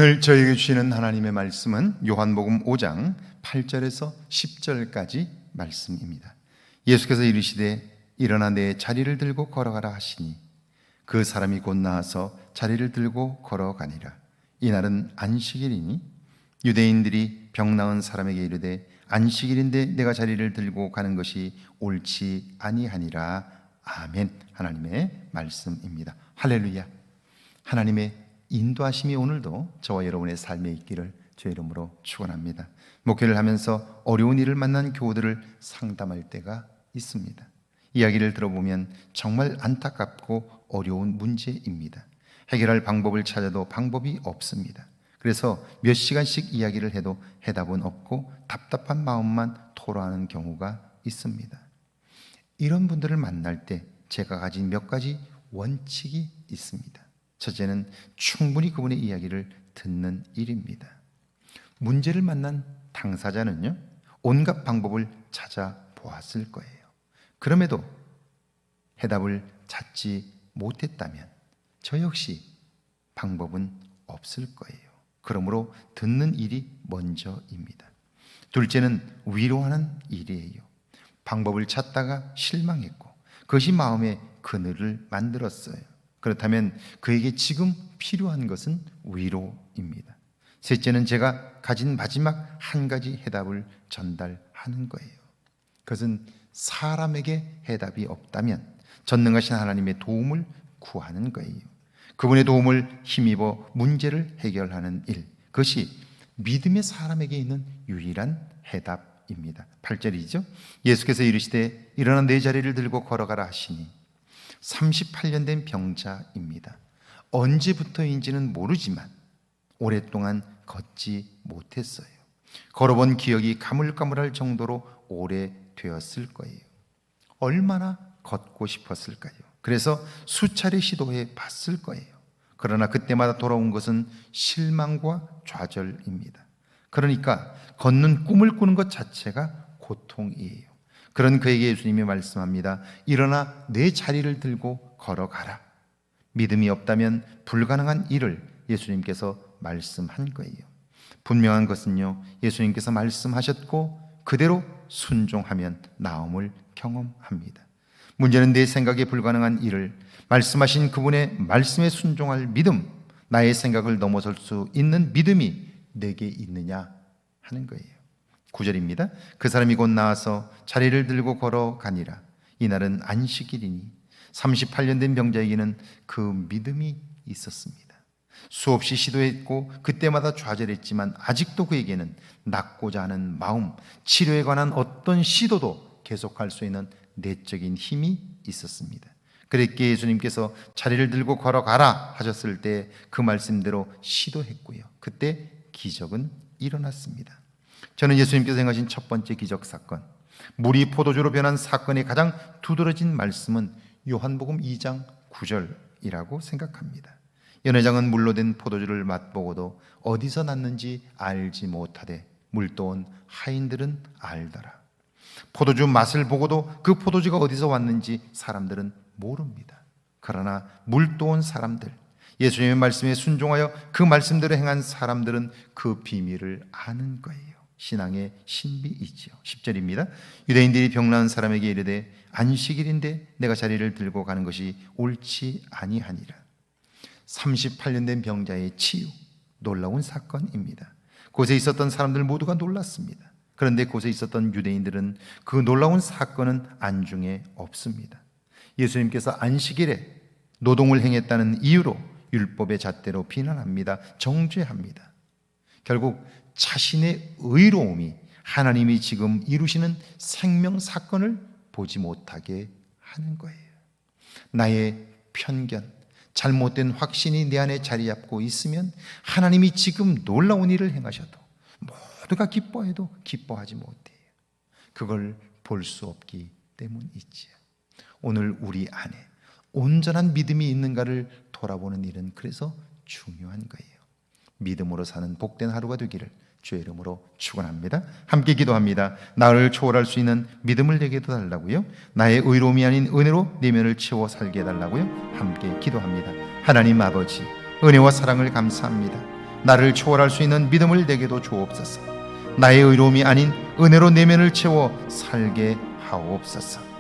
오늘 저에게 주시는 하나님의 말씀은 요한복음 5장 8절에서 10절까지 말씀입니다. 예수께서 이르시되 일어나 내 자리를 들고 걸어가라 하시니 그 사람이 곧 나와서 자리를 들고 걸어가니라. 이날은 안식일이니 유대인들이 병 나은 사람에게 이르되 안식일인데 내가 자리를 들고 가는 것이 옳지 아니하니라. 아멘. 하나님의 말씀입니다. 할렐루야. 하나님의 인도하심이 오늘도 저와 여러분의 삶에 있기를 주의 이름으로 축원합니다. 목회를 하면서 어려운 일을 만난 교우들을 상담할 때가 있습니다. 이야기를 들어보면 정말 안타깝고 어려운 문제입니다. 해결할 방법을 찾아도 방법이 없습니다. 그래서 몇 시간씩 이야기를 해도 해답은 없고 답답한 마음만 토로하는 경우가 있습니다. 이런 분들을 만날 때 제가 가진 몇 가지 원칙이 있습니다. 첫째는 충분히 그분의 이야기를 듣는 일입니다. 문제를 만난 당사자는요, 온갖 방법을 찾아보았을 거예요. 그럼에도 해답을 찾지 못했다면 저 역시 방법은 없을 거예요. 그러므로 듣는 일이 먼저입니다. 둘째는 위로하는 일이에요. 방법을 찾다가 실망했고 그것이 마음의 그늘을 만들었어요. 그렇다면 그에게 지금 필요한 것은 위로입니다. 셋째는 제가 가진 마지막 한 가지 해답을 전달하는 거예요. 그것은 사람에게 해답이 없다면 전능하신 하나님의 도움을 구하는 거예요. 그분의 도움을 힘입어 문제를 해결하는 일, 그것이 믿음의 사람에게 있는 유일한 해답입니다. 8절이죠. 예수께서 이르시되 일어나 내 자리를 들고 걸어가라 하시니 38년 된 병자입니다. 언제부터인지는 모르지만 오랫동안 걷지 못했어요. 걸어본 기억이 가물가물할 정도로 오래되었을 거예요. 얼마나 걷고 싶었을까요? 그래서 수차례 시도해 봤을 거예요. 그러나 그때마다 돌아온 것은 실망과 좌절입니다. 그러니까 걷는 꿈을 꾸는 것 자체가 고통이에요. 그런 그에게 예수님이 말씀합니다. 일어나 내 자리를 들고 걸어가라. 믿음이 없다면 불가능한 일을 예수님께서 말씀한 거예요. 분명한 것은요, 예수님께서 말씀하셨고 그대로 순종하면 나음을 경험합니다. 문제는 내 생각에 불가능한 일을 말씀하신 그분의 말씀에 순종할 믿음, 나의 생각을 넘어설 수 있는 믿음이 내게 있느냐 하는 거예요. 9절입니다. 그 사람이 곧 나와서 자리를 들고 걸어가니라. 이날은 안식일이니 38년 된 병자에게는 그 믿음이 있었습니다. 수없이 시도했고 그때마다 좌절했지만 아직도 그에게는 낫고자 하는 마음, 치료에 관한 어떤 시도도 계속할 수 있는 내적인 힘이 있었습니다. 그랬기에 예수님께서 자리를 들고 걸어가라 하셨을 때 그 말씀대로 시도했고요. 그때 기적은 일어났습니다. 저는 예수님께서 행하신 첫 번째 기적 사건, 물이 포도주로 변한 사건의 가장 두드러진 말씀은 요한복음 2장 9절이라고 생각합니다. 연회장은 물로 된 포도주를 맛보고도 어디서 났는지 알지 못하되 물도온 하인들은 알더라. 포도주 맛을 보고도 그 포도주가 어디서 왔는지 사람들은 모릅니다. 그러나 물도온 사람들, 예수님의 말씀에 순종하여 그 말씀대로 행한 사람들은 그 비밀을 아는 거예요. 신앙의 신비이지요. 10절입니다. 유대인들이 병 나은 사람에게 이르되 안식일인데 내가 자리를 들고 가는 것이 옳지 아니하니라. 38년 된 병자의 치유, 놀라운 사건입니다. 곳에 있었던 사람들 모두가 놀랐습니다. 그런데 곳에 있었던 유대인들은 그 놀라운 사건은 안중에 없습니다. 예수님께서 안식일에 노동을 행했다는 이유로 율법의 잣대로 비난합니다. 정죄합니다. 결국 자신의 의로움이 하나님이 지금 이루시는 생명 사건을 보지 못하게 하는 거예요. 나의 편견, 잘못된 확신이 내 안에 자리 잡고 있으면 하나님이 지금 놀라운 일을 행하셔도 모두가 기뻐해도 기뻐하지 못해요. 그걸 볼 수 없기 때문이지요. 오늘 우리 안에 온전한 믿음이 있는가를 돌아보는 일은 그래서 중요한 거예요. 믿음으로 사는 복된 하루가 되기를 주의 이름으로 축원합니다. 함께 기도합니다. 나를 초월할 수 있는 믿음을 내게 해달라고요. 나의 의로움이 아닌 은혜로 내면을 채워 살게 해달라고요. 함께 기도합니다. 하나님 아버지, 은혜와 사랑을 감사합니다. 나를 초월할 수 있는 믿음을 내게도 주옵소서. 나의 의로움이 아닌 은혜로 내면을 채워 살게 하옵소서.